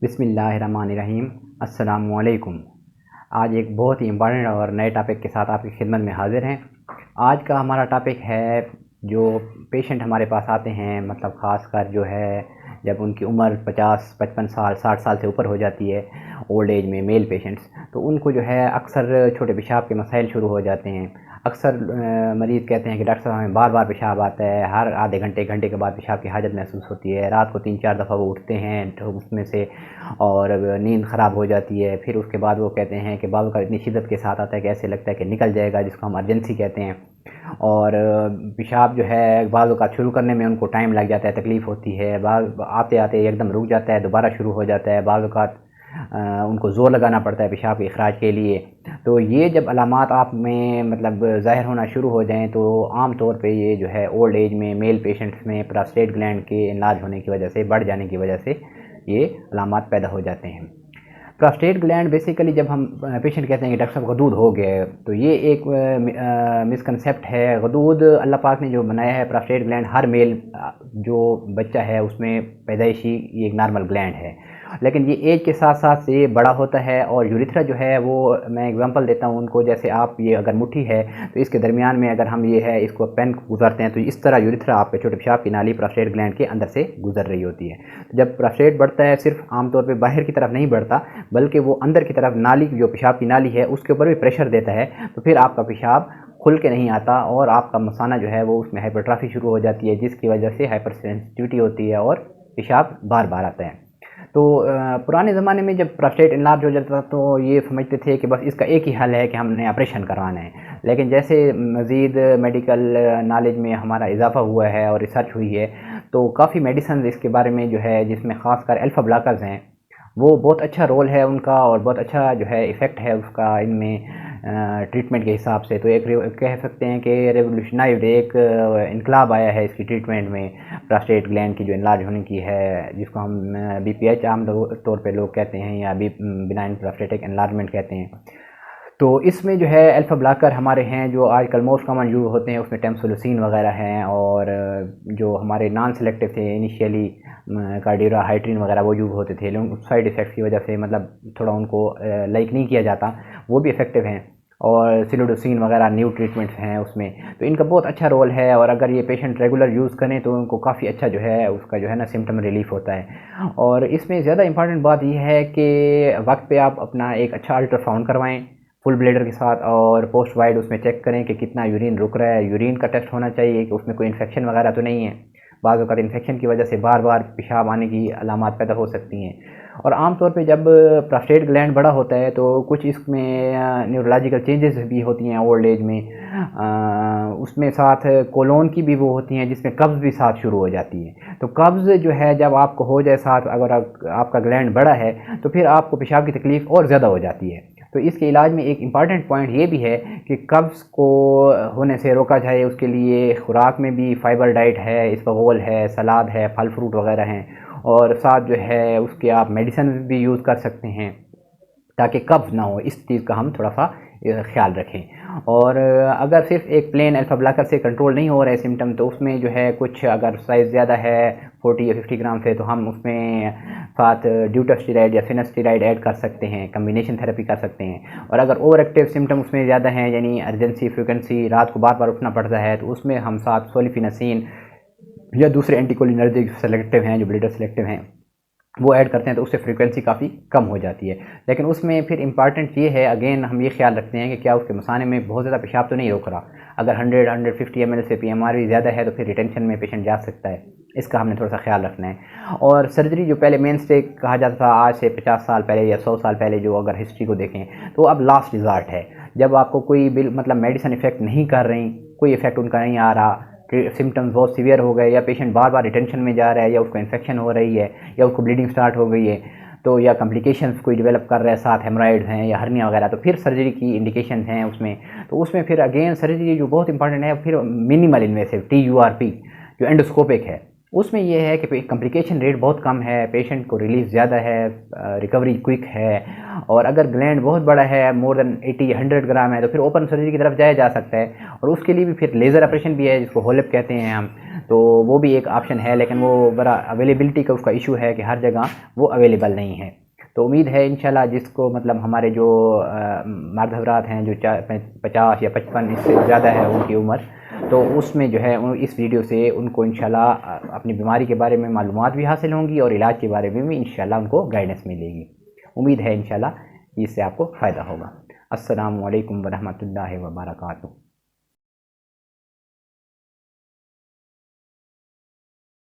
बिस्मिल्लाहिर्रहमानिर्रहीम। अस्सलामुअलैकुम। आज एक बहुत ही इम्पॉर्टेंट और नए टॉपिक के साथ आपकी खिदमत में हाज़िर हैं। आज का हमारा टॉपिक है जो पेशेंट हमारे पास आते हैं, मतलब ख़ासकर जो है जब उनकी उम्र 50-55 साल 60 साल से ऊपर हो जाती है, ओल्ड एज में मेल पेशेंट्स, तो उनको जो है अक्सर छोटे पेशाब के मसाइल शुरू हो जाते हैं। अक्सर मरीज़ कहते हैं कि डॉक्टर साहब हमें बार बार पेशाब आता है, हर आधे घंटे एक घंटे के बाद पेशाब की हाजत महसूस होती है, रात को 3-4 दफ़ा वो उठते हैं तो उसमें से और नींद ख़राब हो जाती है। फिर उसके बाद वो कहते हैं कि बाल का इतनी शिद्दत के साथ आता है कि ऐसे लगता है कि निकल जाएगा, जिसको हम अर्जेंसी कहते हैं। और पेशाब जो है बाज़ औक़ात शुरू करने में उनको टाइम लग जाता है, तकलीफ़ होती है, आते आते एकदम रुक जाता है, दोबारा शुरू हो जाता है, बाज़ औक़ात उनको ज़ोर लगाना पड़ता है पेशाब के इखराज के लिए। तो ये जब अलामात आप में मतलब ज़ाहिर होना शुरू हो जाएँ तो आम तौर पे ये जो है ओल्ड एज में मेल पेशेंट्स में प्रोस्टेट ग्लैंड के एनलार्ज होने की वजह से, बढ़ जाने की वजह से ये अलामात पैदा हो जाते हैं। प्रोस्टेट ग्लैंड बेसिकली जब हम पेशेंट कहते हैं कि डॉक्टर साहब गदूद हो गया है, तो ये एक मिसकंसेप्ट है। गदूद अल्लाह पाक ने जो बनाया है, प्रोस्टेट ग्लैंड हर मेल जो बच्चा है उसमें पैदाइशी ये एक नॉर्मल ग्लैंड है, लेकिन ये एज के साथ साथ ये बड़ा होता है। और यूरिथ्रा जो है वो मैं एग्जांपल देता हूँ उनको, जैसे आप ये अगर मुट्ठी है तो इसके दरमियान में अगर हम ये है इसको पेन गुजरते हैं तो इस तरह यूरिथ्रा आपके छोटे पेशाब की नाली प्रोस्टेट ग्लैंड के अंदर से गुजर रही होती है। तो जब प्रोस्टेट बढ़ता है, सिर्फ आमतौर पर बाहर की तरफ नहीं बढ़ता बल्कि वो अंदर की तरफ नाली जो पेशाब की नाली है उसके ऊपर भी प्रेशर देता है, तो फिर आपका पेशाब खुल के नहीं आता और आपका मसाना जो है वो उसमें हाइपरट्रॉफी शुरू हो जाती है, जिसकी वजह से हाइपर सेंसिटिविटी होती है और पेशाब बार बार आता है। तो पुराने ज़माने में जब प्रोस्टेट एनलार्ज हो जाता था तो ये समझते थे कि बस इसका एक ही हल है कि हमने ऑपरेशन करवाना है, लेकिन जैसे मज़ीद मेडिकल नॉलेज में हमारा इजाफा हुआ है और रिसर्च हुई है तो काफ़ी मेडिसिन इसके बारे में जो है, जिसमें ख़ासकर अल्फ़ा ब्लॉकर्स हैं, वो बहुत अच्छा रोल है उनका और बहुत अच्छा जो है इफ़ेक्ट है उसका इनमें ट्रीटमेंट के हिसाब से। तो एक कह सकते हैं कि रेवोल्यूशनाइज्ड एक इनकलाब आया है इसकी ट्रीटमेंट में, प्रोस्टेट ग्लैंड की जो एनलार्ज होने की है, जिसको हम बीपीएच आम तौर पे लोग कहते हैं या बिनाइन प्रोस्टेटिक एनलार्जमेंट कहते हैं। तो इसमें जो है अल्फ़ा ब्लॉकर हमारे हैं जो आजकल मोस्ट कॉमन यूज़ होते हैं, उसमें टेम्सोलिसिन वगैरह हैं, और जो हमारे नॉन सेलेक्टिव थे इनिशियली कार्डियोरा हाइड्रिन वगैरह वो यूज़ होते थे, लेकिन साइड इफ़ेक्ट्स की वजह से मतलब थोड़ा उनको लाइक नहीं किया जाता, वो भी इफ़ेक्टिव हैं। और सिलोडोसिन वगैरह न्यू ट्रीटमेंट्स हैं उसमें, तो इनका बहुत अच्छा रोल है और अगर ये पेशेंट रेगुलर यूज़ करें तो उनको काफ़ी अच्छा जो है उसका जो है ना सिम्टम रिलीफ होता है। और इसमें ज़्यादा इंपॉर्टेंट बात यह है कि वक्त पे आप अपना एक अच्छा अल्ट्रासाउंड करवाएं फुल ब्लैडर के साथ, और पोस्ट वाइड उसमें चेक करें कि कितना यूरिन रुक रहा है। यूरिन का टेस्ट होना चाहिए कि उसमें कोई इन्फेक्शन वगैरह तो नहीं है, बाज़ औक़ात इन्फेक्शन की वजह से बार बार पेशाब आने की अलामात पैदा हो सकती हैं। और आमतौर पे जब प्रोस्टेट ग्लैंड बड़ा होता है तो कुछ इसमें न्यूरोलॉजिकल चेंजेस भी होती हैं ओल्ड एज में, उसमें साथ कोलोन की भी वो होती हैं जिसमें कब्ज़ भी साथ शुरू हो जाती है। तो कब्ज़ जो है जब आपको हो जाए साथ, अगर आपका ग्लैंड बड़ा है तो फिर आपको पेशाब की तकलीफ़ और ज़्यादा हो जाती है। तो इसके इलाज में एक इम्पॉर्टेंट पॉइंट ये भी है कि कब्ज़ को होने से रोका जाए, उसके लिए खुराक में भी फाइबर डाइट है, इसबगोल है, सलाद है, फल फ्रूट वगैरह हैं, और साथ जो है उसके आप मेडिसिन भी यूज़ कर सकते हैं ताकि कब्ज़ ना हो। इस चीज़ का हम थोड़ा सा ख्याल रखें। और अगर सिर्फ एक प्लेन अल्फ़ा ब्लॉकर से कंट्रोल नहीं हो रहे सिम्टम, तो उसमें जो है कुछ अगर साइज़ ज़्यादा है 40 या 50 ग्राम से, तो हम उसमें साथ ड्यूटास्टेरॉइड या फिनास्टेरॉइड ऐड कर सकते हैं, कम्बिनेशन थेरेपी कर सकते हैं। और अगर ओवर एक्टिव सिम्टम उसमें ज़्यादा हैं, यानी अर्जेंसी फ्रीक्वेंसी रात को बार बार उठना पड़ता है, तो उसमें हम साथ सोलिफिनासिन या दूसरे एंटीकोलिनर्जिक सेलेक्टिव हैं जो ब्लीडर सेलेक्टिव हैं वो ऐड करते हैं, तो उससे फ्रीक्वेंसी काफ़ी कम हो जाती है। लेकिन उसमें फिर इंपॉर्टेंट ये है, अगेन हम ये ख्याल रखते हैं कि क्या उसके मसाने में बहुत ज़्यादा पेशाब तो नहीं रोक रहा। अगर 100-150 ml से PMR भी ज़्यादा है तो फिर रिटेंशन में पेशेंट जा सकता है, इसका हमने थोड़ा सा ख्याल रखना है। और सर्जरी जो पहले मेन स्टे कहा जाता था, आज से 50 साल पहले या 100 साल पहले जो अगर हिस्ट्री को देखें तो अब लास्ट रिज़ॉर्ट है। जब आपको कोई मतलब मेडिसिन इफ़ेक्ट नहीं कर रही, कोई इफ़ेक्ट उनका नहीं आ रहा, सिम्टम्स बहुत सीवियर हो गए, या पेशेंट बार बार रिटेंशन में जा रहा है, या उसको इन्फेक्शन हो रही है, या उसको ब्लीडिंग स्टार्ट हो गई है, तो या कॉम्प्लिकेशंस कोई डेवलप कर रहा है, साथ हेमराइड्स हैं या हर्निया वगैरह, तो फिर सर्जरी की इंडिकेशन हैं उसमें। तो उसमें फिर अगेन सर्जरी जो बहुत इंपॉर्टेंट है, फिर मिनिमल इन्वेसिव TURP जो एंडोस्कोपिक है, उसमें ये है कि कम्प्लिकेशन रेट बहुत कम है, पेशेंट को रिलीफ ज़्यादा है, रिकवरी क्विक है। और अगर ग्लैंड बहुत बड़ा है, मोर देन 80-100 ग्राम है, तो फिर ओपन सर्जरी की तरफ जाया जा सकता है। और उसके लिए भी फिर लेज़र ऑपरेशन भी है, जिसको होलिप कहते हैं हम, तो वो भी एक ऑप्शन है, लेकिन वो बड़ा अवेलेबिलिटी का उसका इशू है कि हर जगह वो अवेलेबल नहीं है। तो उम्मीद है इंशाल्लाह जिसको मतलब हमारे जो मर्द हज़रात हैं जो 50 या 55 इससे ज़्यादा है उनकी उम्र, तो उसमें जो है इस वीडियो से उनको इंशाल्लाह अपनी बीमारी के बारे में मालूमात भी हासिल होंगी और इलाज के बारे में भी इंशाल्लाह उनको गाइडेंस मिलेगी। उम्मीद है इंशाल्लाह इससे आपको फ़ायदा होगा। अस्सलामु अलैकुम वरहमतुल्लाहि वबरकातुहू।